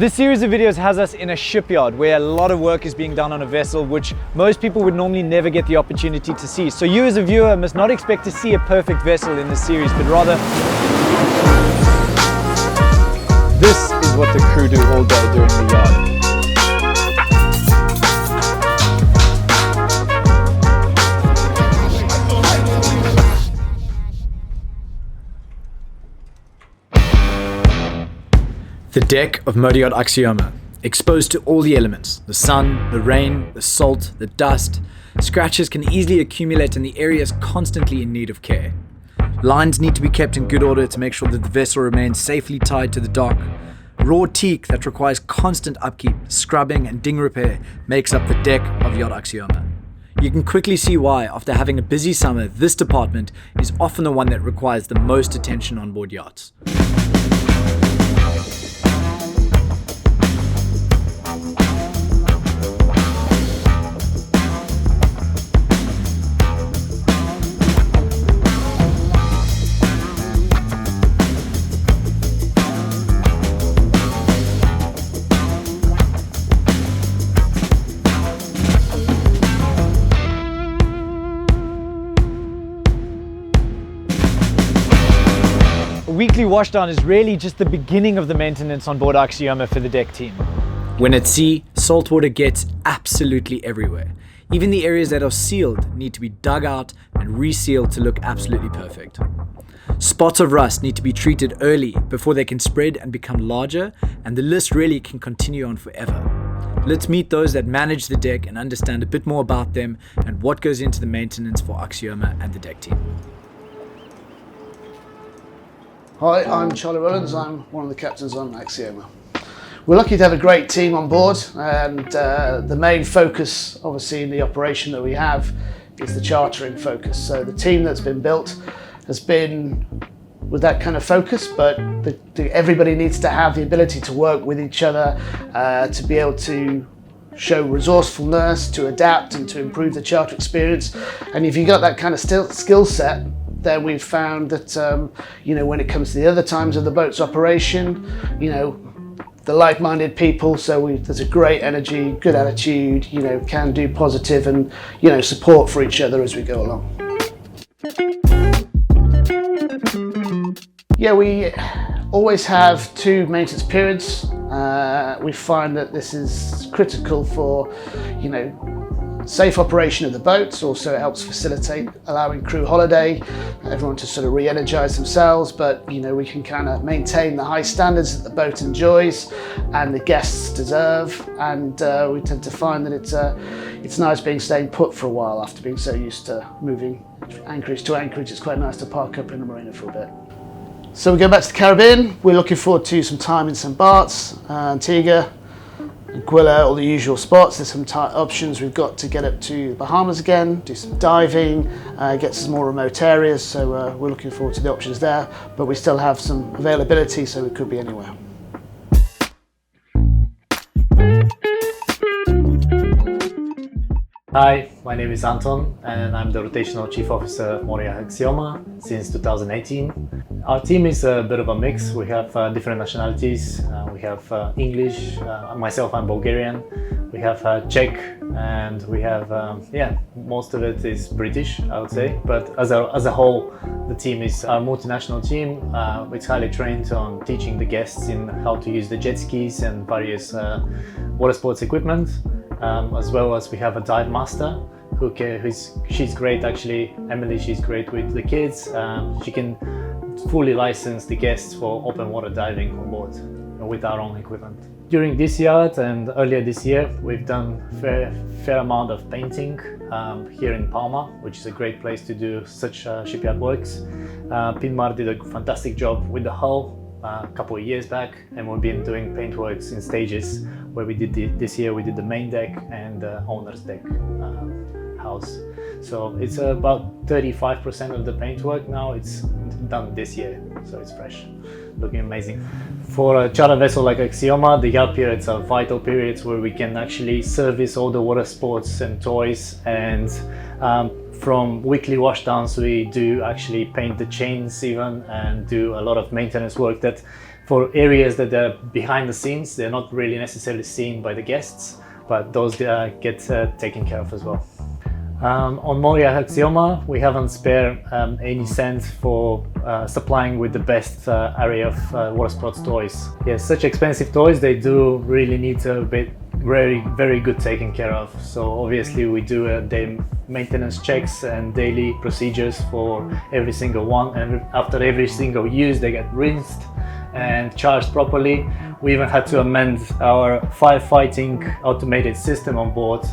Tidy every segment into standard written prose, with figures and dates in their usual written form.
This series of videos has us in a shipyard where a lot of work is being done on a vessel which most people would normally never get the opportunity to see. So you as a viewer must not expect to see a perfect vessel in this series, but rather this is what the crew do all day during the yard. The deck of Megayacht Axioma, exposed to all the elements, the sun, the rain, the salt, the dust. Scratches can easily accumulate and the area is constantly in need of care. Lines need to be kept in good order to make sure that the vessel remains safely tied to the dock. Raw teak that requires constant upkeep, scrubbing and ding repair makes up the deck of Yacht Axioma. You can quickly see why, after having a busy summer, this department is often the one that requires the most attention on board yachts. Weekly washdown is really just the beginning of the maintenance on board Axioma for the deck team. When at sea, salt water gets absolutely everywhere. Even the areas that are sealed need to be dug out and resealed to look absolutely perfect. Spots of rust need to be treated early before they can spread and become larger, and the list really can continue on forever. Let's meet those that manage the deck and understand a bit more about them and what goes into the maintenance for Axioma and the deck team. Hi, I'm Charlie Rollins. I'm one of the captains on Axioma. We're lucky to have a great team on board, and the main focus, obviously, in the operation that we have is the chartering focus. So the team that's been built has been with that kind of focus, but everybody needs to have the ability to work with each other, to be able to show resourcefulness, to adapt and to improve the charter experience. And if you've got that kind of skill set, then we've found that, when it comes to the other times of the boat's operation, the like-minded people, there's a great energy, good attitude, can do positive and, support for each other as we go along. Yeah, we always have 2 maintenance periods. We find that this is critical for, safe operation of the boat. Also, it helps facilitate allowing crew holiday, everyone to sort of re-energize themselves, but we can kind of maintain the high standards that the boat enjoys and the guests deserve, and we tend to find that it's nice staying put for a while after being so used to moving anchorage to anchorage. It's quite nice to park up in the marina for a bit. So we go back to the Caribbean. We're looking forward to some time in St. Bart's, Antigua, Anguilla, all the usual spots. There's some options we've got to get up to the Bahamas again, do some diving, get some more remote areas, so we're looking forward to the options there, but we still have some availability, so we could be anywhere. Hi, my name is Anton and I'm the Rotational Chief Officer of Megayacht Axioma since 2018. Our team is a bit of a mix. We have different nationalities. We have English, myself I'm Bulgarian, we have Czech, and we have, most of it is British, I would say. But as a whole, the team is a multinational team. It's highly trained on teaching the guests in how to use the jet skis and various water sports equipment. As well as we have a dive master she's great actually. Emily, she's great with the kids. She can fully license the guests for open water diving on board with our own equipment. During this year and earlier this year, we've done fair amount of painting here in Palma, which is a great place to do such shipyard works. Pinmar did a fantastic job with the hull a couple of years back, and we've been doing paintworks in stages where we did this year we did the main deck and the owner's deck house. So it's about 35% of the paintwork now. It's done this year, so it's fresh, looking amazing. For a charter vessel like Axioma, the yard periods are vital periods where we can actually service all the water sports and toys, and from weekly washdowns we do actually paint the chains even and do a lot of maintenance work that for areas that are behind the scenes. They're not really necessarily seen by the guests, but those get taken care of as well. On Moria Axioma, we haven't spared any cents for supplying with the best array of water sports toys. Yeah, such expensive toys, they do really need a bit very good taken care of. So obviously we do day maintenance checks and daily procedures for every single one, and after every single use they get rinsed and charged properly. We even had to amend our firefighting automated system on board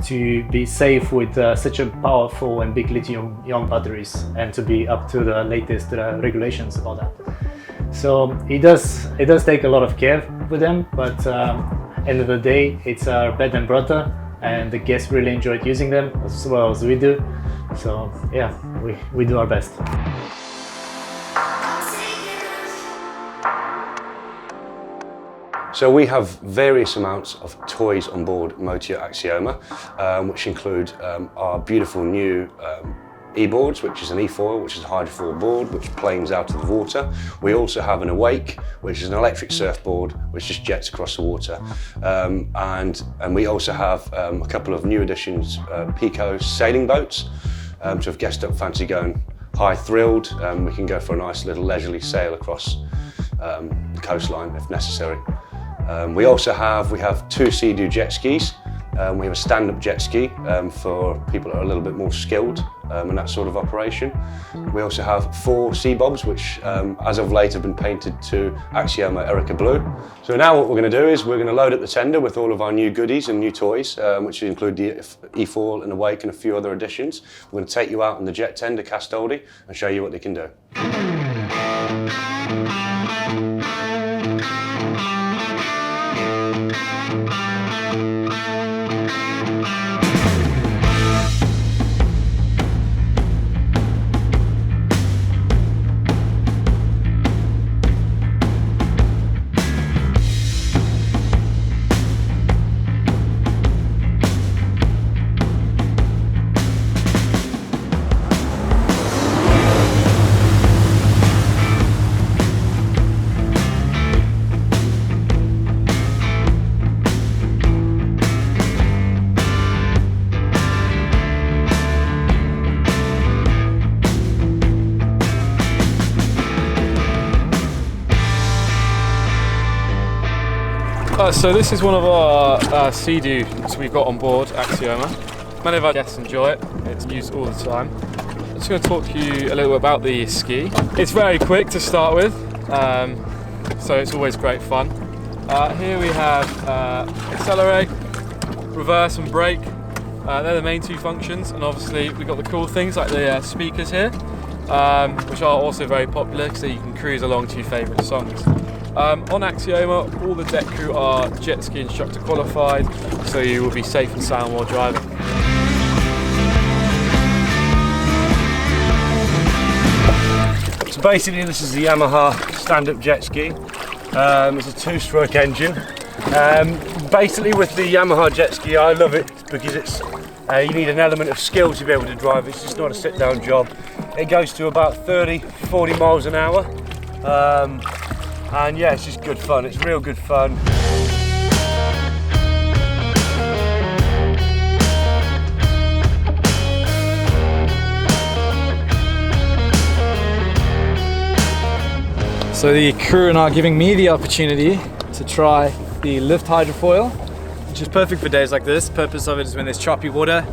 to be safe with such a powerful and big lithium-ion batteries, and to be up to the latest regulations about that. So it does take a lot of care with them, but end of the day, it's our bread and butter, and the guests really enjoyed using them as well as we do. So yeah, we do our best. So we have various amounts of toys on board Motor Yacht Axioma, which include our beautiful new e-boards, which is an e-foil, which is a hydrofoil board which planes out of the water. We also have an awake, which is an electric surfboard which just jets across the water. And we also have a couple of new additions, Pico sailing boats. So if guests don't fancy going high thrilled, we can go for a nice little leisurely sail across the coastline if necessary. We have two Sea-Doo jet skis. We have a stand-up jet ski for people that are a little bit more skilled in that sort of operation. We also have 4 sea bobs, which as of late have been painted to Axioma Erica Blue. So now what we're going to do is we're going to load up the tender with all of our new goodies and new toys, which include the e-foil and awake and a few other additions. We're going to take you out on the jet tender cast oldie and show you what they can do. So this is one of our Sea-Doos we've got on board Axioma. Many of our guests enjoy it. It's used all the time. I'm just going to talk to you a little bit about the ski. It's very quick to start with, so it's always great fun. Here we have accelerate, reverse and brake. They're the main 2 functions, and obviously we've got the cool things like the speakers here, which are also very popular, so you can cruise along to your favourite songs. On Axioma, all the deck crew are jet ski instructor qualified, so you will be safe and sound while driving. So basically this is the Yamaha stand-up jet ski. It's a 2-stroke engine. Basically with the Yamaha jet ski, I love it because it's you need an element of skill to be able to drive. It's just not a sit-down job. It goes to about 30-40 miles an hour. And yeah, it's just good fun. It's real good fun. So the crew are now giving me the opportunity to try the lift hydrofoil, which is perfect for days like this. The purpose of it is when there's choppy water,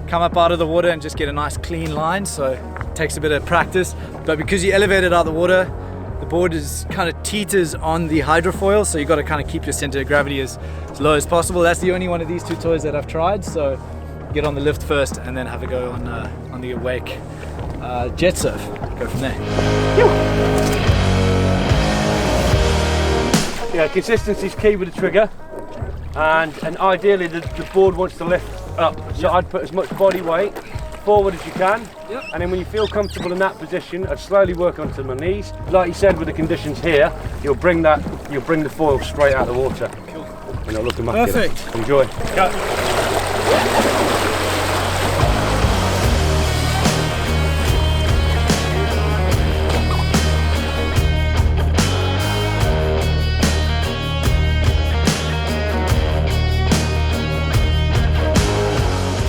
come up out of the water and just get a nice clean line. So it takes a bit of practice, but because you elevate it out of the water, the board is kind of teeters on the hydrofoil, so you got to kind of keep your center of gravity as low as possible. That's the only one of these 2 toys that I've tried. So get on the lift first, and then have a go on the awake jet surf. Go from there. Yeah, consistency is key with the trigger, and ideally the board wants to lift up. So I'd put as much body weight forward as you can, and then when you feel comfortable in that position, I'd slowly work onto my knees. Like you said, with the conditions here, you'll bring the foil straight out of the water. Cool. And it'll look immaculate. Perfect. Enjoy. Go.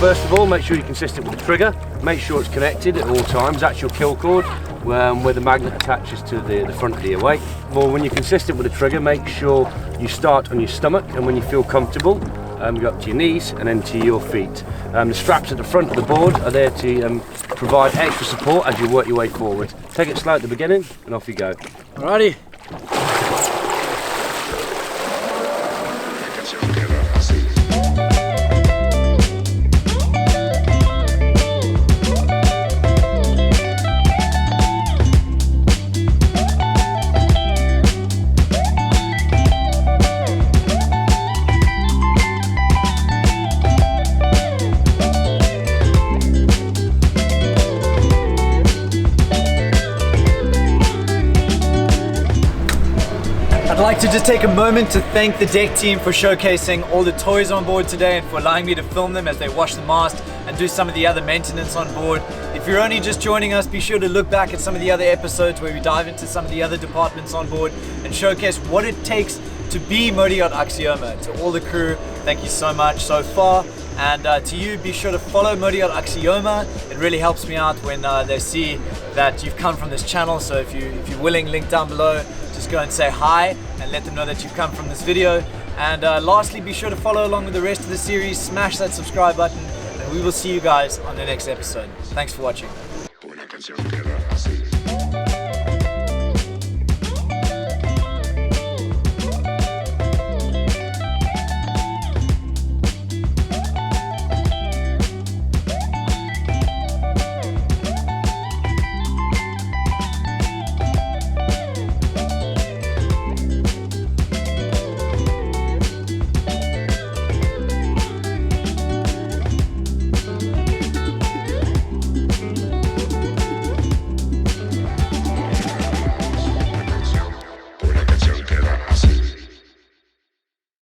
First of all, make sure you're consistent with the trigger. Make sure it's connected at all times. That's your kill cord, where the magnet attaches to the front of the awake. Well, when you're consistent with the trigger, make sure you start on your stomach, and when you feel comfortable, go up to your knees and then to your feet. The straps at the front of the board are there to provide extra support as you work your way forward. Take it slow at the beginning and off you go. Alrighty. I'd like to just take a moment to thank the deck team for showcasing all the toys on board today and for allowing me to film them as they wash the mast and do some of the other maintenance on board. If you're only just joining us, be sure to look back at some of the other episodes where we dive into some of the other departments on board and showcase what it takes to be Motoryacht Axioma. To all the crew, thank you so much so far. And to you, be sure to follow Motoryacht Axioma. It really helps me out when they see that you've come from this channel. So if you're willing, link down below. Just go and say hi and let them know that you've come from this video. And lastly, be sure to follow along with the rest of the series. Smash that subscribe button, and we will see you guys on the next episode. Thanks for watching.